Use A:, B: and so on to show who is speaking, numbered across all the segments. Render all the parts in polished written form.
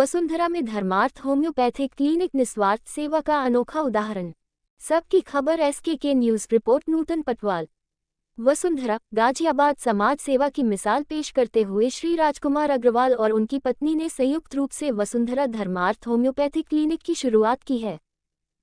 A: वसुंधरा में धर्मार्थ homeopathic clinic निस्वार्थ सेवा का अनोखा उदाहरण। सबकी खबर SKK न्यूज़ रिपोर्ट नूतन पटवाल। वसुंधरा, गाजियाबाद समाज सेवा की मिसाल पेश करते हुए श्री राजकुमार अग्रवाल और उनकी पत्नी ने संयुक्त रूप से वसुंधरा धर्मार्थ होम्योपैथिक क्लिनिक की शुरुआत की है।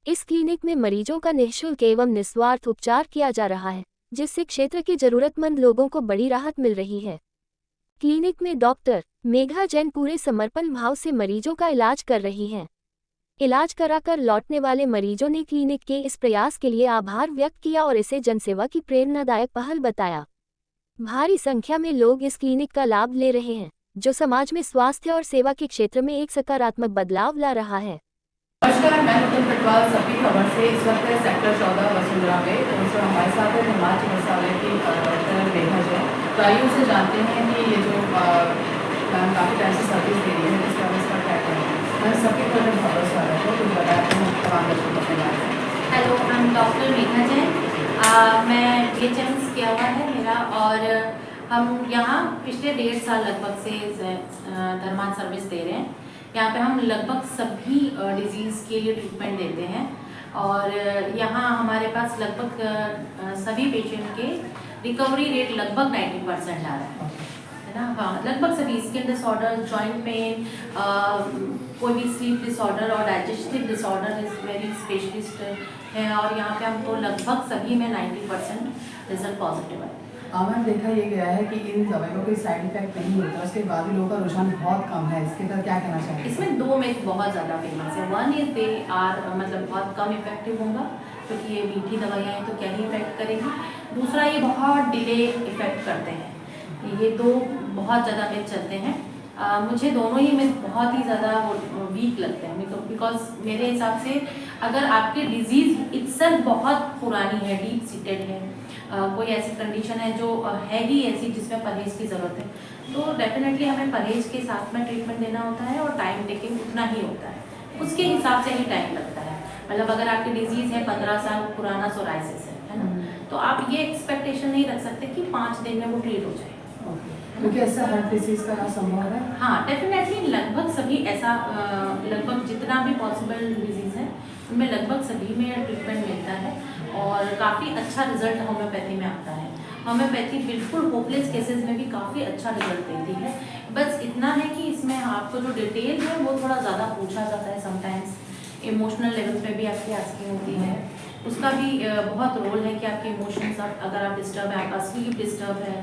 A: इस क्लिनिक में मरीजों का निःशुल्क एवं निस्वार्थ उपचार किया जा रहा है, जिससे क्षेत्र के जरूरतमंद लोगों को बड़ी राहत मिल रही है। क्लिनिक में डॉक्टर मेघा जैन पूरे समर्पण भाव से मरीजों का इलाज कर रही हैं। इलाज कराकर लौटने वाले मरीजों ने क्लिनिक के इस प्रयास के लिए आभार व्यक्त किया और इसे जनसेवा की प्रेरणादायक पहल बताया। भारी संख्या में लोग इस क्लिनिक का लाभ ले रहे हैं, जो समाज में स्वास्थ्य और सेवा के क्षेत्र में एक सकारात्मक बदलाव ला रहा है।
B: नमस्कार, मैं नूतन पटवाल सबकी खबर से इस वक्त सेक्टर 14 वसुंधरा में तो हमारे साथ है निर्माण चिकित्सालय की डॉक्टर मेघा जैन। तो आइए उनसे जानते हैं कि ये जो मैम काफ़ी टाइम से सर्विस दे रही है, इस सर्विस का क्या कहना है। मैं सबकी खबर में बहुत स्वागत है, कुछ बताते हैं तमाम दर्शकों अपने बारे में।
C: Hello, I am doctor Megha Jain. मैं BHMS किया हुआ है मेरा, और हम यहाँ पिछले 1.5 साल लगभग से धर्मान सर्विस दे रहे हैं। यहाँ पे हम लगभग सभी डिजीज़ के लिए ट्रीटमेंट देते हैं, और यहाँ हमारे पास लगभग सभी पेशेंट के रिकवरी रेट लगभग 90% आ रहा है ना। हाँ, लगभग सभी स्किन डिसऑर्डर, जॉइंट पेन, कोई भी स्लीप डिसऑर्डर और डाइजेस्टिव डिसऑर्डर इस वेरी स्पेशलिस्ट है, और यहाँ पे हमको लगभग सभी में 90% रिजल्ट पॉजिटिव है।
B: मैम, देखा ये गया है कि इन दवाइयों कोई साइड इफेक्ट नहीं होता, उसके बाद भी लोगों का रुझान बहुत कम है। इसके पर क्या कहना चाहिए?
C: इसमें 2 मिथ बहुत ज़्यादा फेमस है। 1 इज दे आर मतलब बहुत कम इफेक्टिव होगा, क्योंकि ये मीठी दवाइयाँ हैं तो क्या ही इफेक्ट करेंगी। दूसरा, ये बहुत डिले इफेक्ट करते हैं। ये 2 बहुत ज़्यादा मिथ चलते हैं। मुझे दोनों ही मिथ बहुत ही ज़्यादा वीक लगते हैं, बिकॉज मेरे हिसाब से अगर आपकी डिजीज़ इट्सेल्फ बहुत पुरानी है, डीप सीटेड है, कोई ऐसी कंडीशन है जो है ही ऐसी जिसमें परहेज़ की ज़रूरत है, तो डेफिनेटली हमें परहेज़ के साथ में ट्रीटमेंट देना होता है, और टाइम टेकिंग उतना ही होता है, उसके हिसाब से ही टाइम लगता है। मतलब अगर आपकी डिजीज़ है 15 साल पुराना सोराइसिस है ना, तो आप ये एक्सपेक्टेशन नहीं रख सकते कि 5 दिन में वो ट्रीट हो जाए,
B: क्योंकि ऐसा हर डिसीज़ का ना संभव है।
C: हाँ, डेफिनेटली लगभग सभी ऐसा लगभग जितना भी पॉसिबल डिजीज़ है उनमें लगभग सभी में ट्रीटमेंट मिलता है, और काफ़ी अच्छा रिजल्ट होम्योपैथी में आता है। होम्योपैथी बिल्कुल होपलेस केसेस में भी काफ़ी अच्छा रिजल्ट देती है। बस इतना है कि इसमें आपको जो डिटेल है वो थोड़ा ज़्यादा पूछा जाता है, समटाइम्स इमोशनल लेवल पे भी आपकी आस्किंग होती है, उसका भी बहुत रोल है कि आपके इमोशंस अगर आप डिस्टर्ब है, आपका स्लीप डिस्टर्ब है,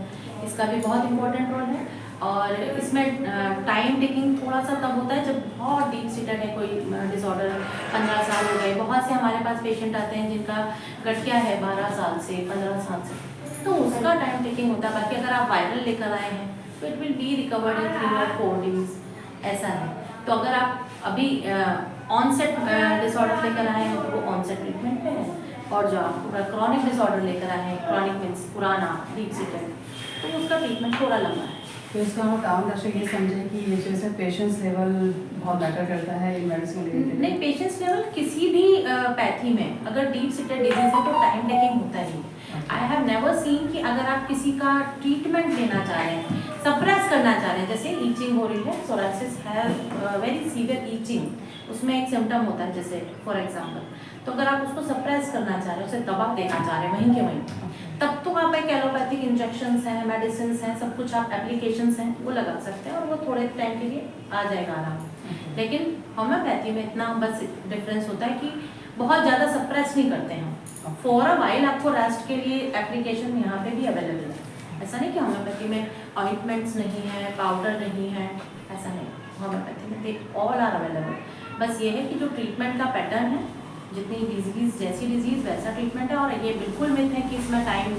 C: इसका भी बहुत इंपॉर्टेंट रोल है। और इसमें टाइम टेकिंग थोड़ा सा तब होता है जब बहुत डीप सीटेड है कोई डिसऑर्डर, 15 साल हो गए। बहुत से हमारे पास पेशेंट आते हैं जिनका गठिया है 12 साल से, 15 साल से, तो उसका टाइम टेकिंग होता है। बाकी अगर आप वायरल लेकर आए हैं तो it will be recovered in 3 or 4 days, ऐसा है। तो अगर आप अभी ऑनसेट डिसऑर्डर लेकर आए हैं तो वो ऑनसेट ट्रीटमेंट पे है, और जो आप पूरा क्रॉनिक डिसऑर्डर लेकर आए हैं, क्रॉनिक मीन्स पुराना डीप सीटेड, तो उसका ट्रीटमेंट थोड़ा लंबा है।
B: तो इसका हम आम दर्शक ये समझें कि ये जैसे पेशेंस लेवल बहुत मैटर करता है इन मेडिसिन रिलेटेड।
C: नहीं, पेशेंस लेवल किसी भी पैथी में अगर डीप सीटेड डिजीज है तो टाइम टेकिंग होता ही। आई हैव नेवर सीन कि अगर आप किसी का ट्रीटमेंट लेना चाह रहे हैं, सप्रेस करना चाह रहे हैं, जैसे ईचिंग हो रही है, सोराइसिस है वेरी सीवियर ईचिंग, उसमें एक सिम्टम होता है जैसे फॉर एग्जांपल, तो अगर आप उसको सप्रेस करना चाह रहे हैं, उसे दबा देना चाह रहे हैं वहीं के वहीं, तब तो आप एक एलोपैथिक इंजेक्शंस हैं, मेडिसिन हैं, सब कुछ आप एप्लीकेशंस हैं वो लगा सकते हैं, और वो थोड़े टाइम के लिए आ जाएगा आराम। लेकिन होम्योपैथी में इतना बस डिफरेंस होता है कि बहुत ज़्यादा सप्रेस नहीं करते हैं, फॉर अ वाइल आपको रेस्ट के लिए एप्लीकेशन यहाँ पे भी अवेलेबल है। ऐसा नहीं कि होम्योपैथी में ऑइंटमेंट्स नहीं है, पाउडर नहीं है, ऐसा नहीं। होम्योपैथी में दे ऑल आर अवेलेबल। बस ये है कि जो ट्रीटमेंट का पैटर्न है, जितनी डिजीज़ जैसी डिजीज़ वैसा ट्रीटमेंट है, और ये बिल्कुल मिथ है कि इसमें टाइम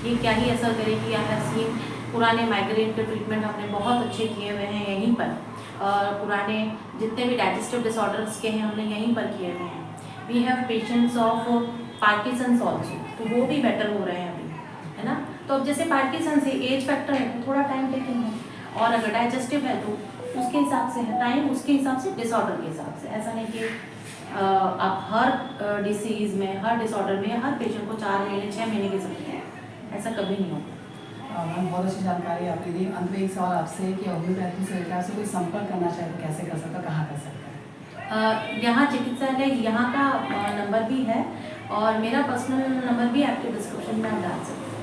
C: ये क्या ही असर करेगी। या है सीन पुराने माइग्रेन के ट्रीटमेंट हमने बहुत अच्छे किए हुए हैं यहीं पर, और पुराने जितने भी डाइजेस्टिव डिसऑर्डर्स के हैं हमने यहीं पर किए हुए हैं। We have patients of Parkinson's also, तो वो भी बेटर हो रहे हैं अभी, है ना। तो अब जैसे पार्किसन से एज फैक्टर है तो थोड़ा टाइम टेकिंग है, और अगर डाइजेस्टिव है तो उसके हिसाब से है टाइम, उसके हिसाब से डिसऑर्डर के हिसाब से। ऐसा नहीं कि आप हर डिसीज़ में, हर डिसऑर्डर में हर पेशेंट को 4 महीने 6 महीने के सकते हैं, ऐसा कभी नहीं होगा।
B: मैम बहुत अच्छी जानकारी आपने दी। अंत में एक सवाल आपसे कि होम्योपैथी से रिलेटेड आपसे कोई संपर्क करना चाहे तो कैसे कर सकता है, कहाँ कर सकता है?
C: यहाँ चिकित्सालय यहाँ का नंबर भी है और मेरा पर्सनल नंबर भी आपके डिस्क्रिप्शन में आप डाल सकते हैं।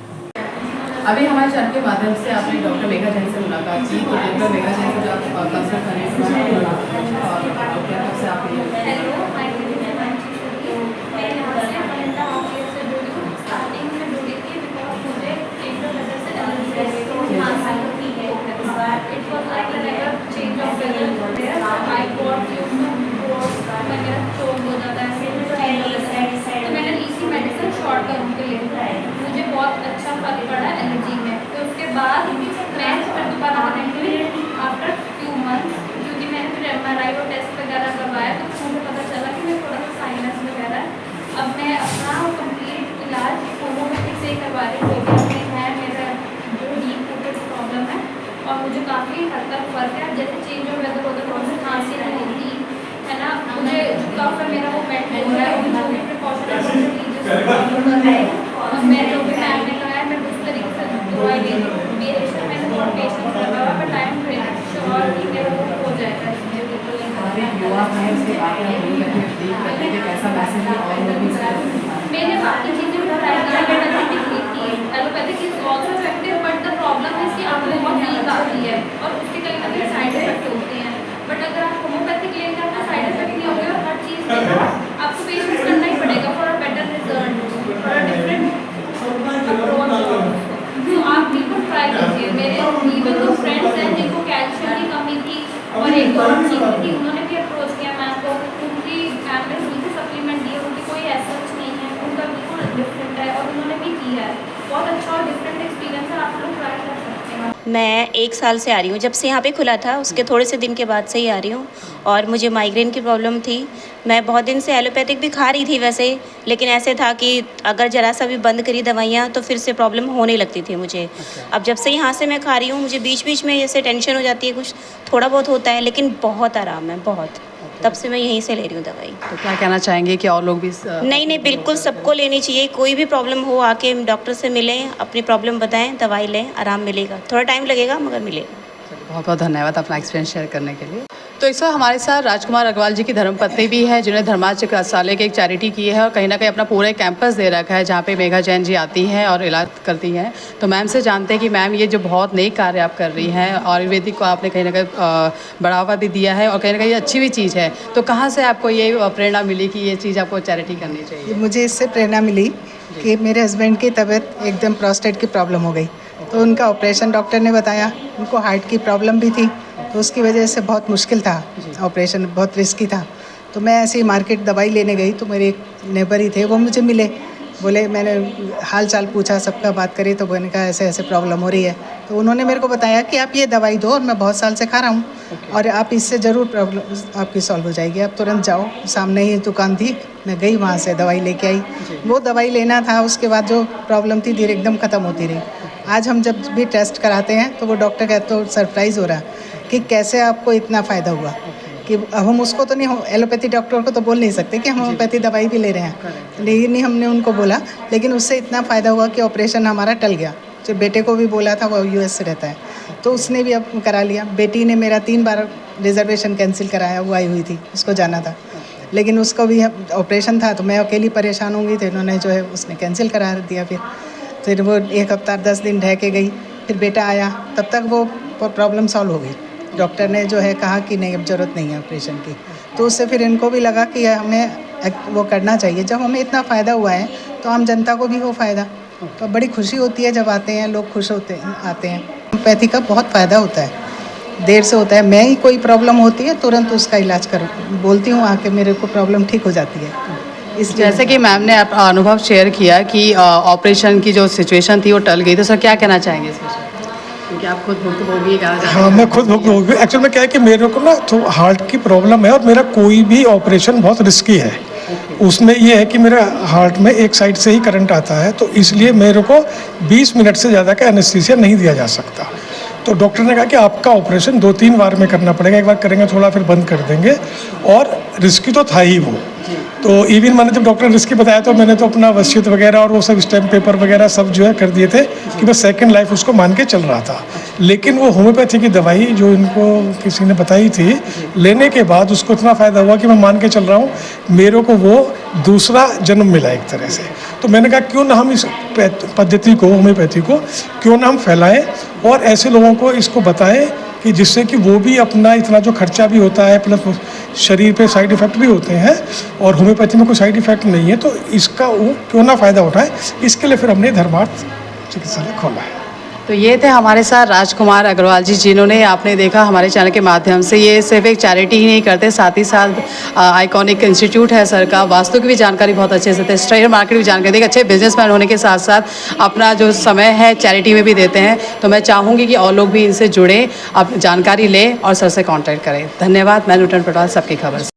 B: अभी हमारे चैनल के माध्यम से आपने डॉक्टर मेघा जैन से मुलाकात की, तो डॉक्टर मेघा जैन को जो आप कंसल्ट करने के बाद डॉक्टर से आप
D: हेलो, मैं यहाँ से मलिंदा ऑफिस से जुड़ी हूँ। स्टार्टिंग में जुड़ी थी बिकॉज मुझे एक दो वजह से एलर्जी है, तो 5 साल की है। It was like change of weather, I got मैं मेरा चोट हो जाता है, तो मैंने इसी मेडिसिन शॉर्ट टर्म के लिए मुझे बहुत अच्छा फर्क पड़ा एलर्जी में। तो उसके बाद मैं फिर दोबारा कनेक्ट हुई आफ्टर फ्यू मंथ्स, क्योंकि मैंने फिर MRI और टेस्ट वगैरह करवाया तो मुझे पता चला कि मैं थोड़ा सा साइनस वगैरह। अब मैं अपना कंप्लीट इलाज होम्योपैथिक से ही करवा रही हूँ। है मेरा जो डीप रूटेड प्रॉब्लम है और मुझे काफ़ी हद तक फर्क है। जैसे चेंज ऑफ वेदर होता है, थोड़ा सा खांसी नहीं होती है ना, मुझे झुकाव का मेरा वो मेंटेन हो रहा है, जो भी प्रिकॉशन मैं जो भी टाइम में लगाया मैं उस तरीके से दवाई ले रही हूँ। मेरे से मैंने बहुत पेशेंस लगा हुआ, बट टाइम श्योर कि मेरा वो हो जाएगा।
B: युवा हैं उसके बाद कैसा मैसेज है और लोग भी
D: मैंने बाकी चीज़ें भी ट्राई की कि allopathic is also effective, but the problem है कि आपको बहुत नींद आती है और उसके कहीं ना कहीं साइड इफेक्ट होते हैं। बट अगर आप होम्योपैथिक लेंगे आपको साइड इफेक्ट नहीं होंगे और हर चीज़ में आपको पेशेंस करना ही पड़ेगा for a better result, for a different approach. तो आप बिल्कुल ट्राई कीजिए। मेरे इवन दो फ्रेंड्स हैं जिनको कैल्शियम की कमी थी और एक दो चीज़ थी, उन्होंने भी अप्रोच किया मैम को, क्योंकि मैम ने बिल्कुल सप्लीमेंट दिए, उनकी कोई ऐसा नहीं है, उनका बिल्कुल डिफरेंट है और उन्होंने भी किया है। बहुत अच्छा और डिफरेंट एक्सपीरियंस है, आप लोग ट्राई कर सकते हैं।
E: मैं 1 साल से आ रही हूँ, जब से यहाँ पे खुला था उसके थोड़े से दिन के बाद से ही आ रही हूँ। और मुझे माइग्रेन की प्रॉब्लम थी। मैं बहुत दिन से एलोपैथिक भी खा रही थी वैसे, लेकिन ऐसे था कि अगर ज़रा सा भी बंद करी दवाइयाँ तो फिर से प्रॉब्लम होने लगती थी मुझे। अब जब से यहाँ से मैं खा रही हूँ, मुझे बीच बीच में जैसे टेंशन हो जाती है, कुछ थोड़ा बहुत होता है, लेकिन बहुत आराम है, बहुत। तब से मैं यहीं से ले रही हूँ दवाई।
B: तो क्या कहना चाहेंगे कि और लोग भी
E: नहीं, बिल्कुल सबको लेनी चाहिए। कोई भी प्रॉब्लम हो आके डॉक्टर से मिलें, अपनी प्रॉब्लम बताएं, दवाई लें, आराम मिलेगा। थोड़ा टाइम लगेगा मगर मिलेगा।
B: बहुत बहुत धन्यवाद अपना एक्सपीरियंस शेयर करने के लिए। तो इस वक्त हमारे साथ राजकुमार अग्रवाल जी की धर्मपत्नी भी है, जिन्होंने धर्मार्थ चिकित्सालय की एक चैरिटी की है और कहीं ना कहीं अपना पूरा कैंपस दे रखा है, जहाँ पे मेघा जैन जी आती हैं और इलाज करती हैं। तो मैम से जानते हैं कि मैम ये जो बहुत नई कार्य आप कर रही हैं, आयुर्वेदिक को आपने कहीं ना कहीं बढ़ावा भी दिया है और कहीं ना कहीं अच्छी भी चीज़ है, तो कहाँ से आपको ये प्रेरणा मिली कि ये चीज़ आपको चैरिटी करनी चाहिए?
F: मुझे इससे प्रेरणा मिली कि मेरे हस्बैंड की तबीयत एकदम प्रोस्टेट की प्रॉब्लम हो गई, तो उनका ऑपरेशन डॉक्टर ने बताया। उनको हार्ट की प्रॉब्लम भी थी, तो उसकी वजह से बहुत मुश्किल था, ऑपरेशन बहुत रिस्की था। तो मैं ऐसे ही मार्केट दवाई लेने गई, तो मेरे एक नेबर ही थे, वो मुझे मिले, बोले, मैंने हाल चाल पूछा, सबका बात करी, तो मैंने कहा ऐसे ऐसे प्रॉब्लम हो रही है। तो उन्होंने मेरे को बताया कि आप ये दवाई दो, और मैं बहुत साल से खा रहा हूँ और आप इससे ज़रूर प्रॉब्लम आपकी सॉल्व हो जाएगी, आप तुरंत जाओ। सामने ही दुकान थी, मैं गई, वहाँ से दवाई लेके आई। वो दवाई लेना था, उसके बाद जो प्रॉब्लम थी धीरे एकदम ख़त्म होती रही। आज हम जब भी टेस्ट कराते हैं तो वो डॉक्टर कहते तो सरप्राइज़ हो रहा कि कैसे आपको इतना फ़ायदा हुआ, कि हम उसको तो नहीं, एलोपैथी डॉक्टर को तो बोल नहीं सकते कि हम होम्योपैथी दवाई भी ले रहे हैं, लेकिन नहीं हमने उनको बोला, लेकिन उससे इतना फ़ायदा हुआ कि ऑपरेशन हमारा टल गया। जो बेटे को भी बोला था, वो US से रहता है, तो उसने भी अब करा लिया। बेटी ने मेरा 3 बार रिजर्वेशन कैंसिल कराया, वो आई हुई थी, उसको जाना था, लेकिन उसको भी ऑपरेशन था, तो मैं अकेली परेशान होंगी, तो इन्होंने जो है उसने कैंसिल करा दिया। फिर वो 1 हफ्ता 10 दिन रह के गई, फिर बेटा आया, तब तक वो प्रॉब्लम सॉल्व हो गई। डॉक्टर ने जो है कहा कि नहीं, अब ज़रूरत नहीं है ऑपरेशन की। तो उससे फिर इनको भी लगा कि हमें वो करना चाहिए। जब हमें इतना फ़ायदा हुआ है तो आम जनता को भी हो फ़ायदा, तो बड़ी खुशी होती है जब आते हैं लोग, खुश होते हैं आते हैं। होम्योपैथी का बहुत फ़ायदा होता है, देर से होता है। मैं ही कोई प्रॉब्लम होती है तुरंत उसका इलाज कर बोलती हूँ आके, मेरे को प्रॉब्लम ठीक हो जाती है।
B: इस जैसे कि मैम ने अनुभव शेयर किया कि ऑपरेशन की जो सिचुएशन थी वो टल गई, तो सर क्या कहना चाहेंगे इस विषय? क्योंकि आप खुद भुक्तभोगी कहा जाता है।
G: हाँ, मैं खुद भुक्तभोगी। एक्चुअल में क्या है कि मेरे को ना तो हार्ट की प्रॉब्लम है और मेरा कोई भी ऑपरेशन बहुत रिस्की है। उसमें ये है कि मेरा हार्ट में एक साइड से ही करंट आता है, तो इसलिए मेरे को 20 मिनट से ज़्यादा का एनेस्थीसिया नहीं दिया जा सकता। तो डॉक्टर ने कहा कि आपका ऑपरेशन 2-3 बार में करना पड़ेगा, एक बार करेंगे थोड़ा फिर बंद कर देंगे, और रिस्की तो था ही वो। तो इवन मैंने जब डॉक्टर ने रिस्की बताया तो मैंने तो अपना वसीयत वगैरह और वो सब स्टैम्प पेपर वगैरह सब जो है कर दिए थे कि बस सेकंड लाइफ उसको मान के चल रहा था। लेकिन वो होम्योपैथी की दवाई जो इनको किसी ने बताई थी, लेने के बाद उसको इतना फ़ायदा हुआ कि मैं मान के चल रहा हूँ, मेरे को वो दूसरा जन्म मिला एक तरह से। तो मैंने कहा क्यों ना हम इस पद्धति को, होम्योपैथी को क्यों ना हम फैलाएं और ऐसे लोगों को इसको बताएं कि जिससे कि वो भी अपना इतना जो खर्चा भी होता है प्लस शरीर पे साइड इफ़ेक्ट भी होते हैं और होम्योपैथी में कोई साइड इफ़ेक्ट नहीं है, तो इसका वो क्यों ना फ़ायदा उठाए। इसके लिए फिर हमने धर्मार्थ चिकित्सालय खोला है।
H: तो ये थे हमारे साथ राजकुमार अग्रवाल जी, जिन्होंने आपने देखा हमारे चैनल के माध्यम से ये सिर्फ एक चैरिटी ही नहीं करते, साथ ही साथ आइकॉनिक इंस्टीट्यूट है सर का, वास्तु की भी जानकारी बहुत अच्छे से थे, शेयर मार्केट भी जानकारी, एक अच्छे बिजनेसमैन होने के साथ साथ अपना जो समय है चैरिटी में भी देते हैं। तो मैं चाहूँगी कि और लोग भी इनसे जुड़ें, आप जानकारी लें और सर से कॉन्टैक्ट करें। धन्यवाद। मैं नूतन पटवाल, सबकी खबर से।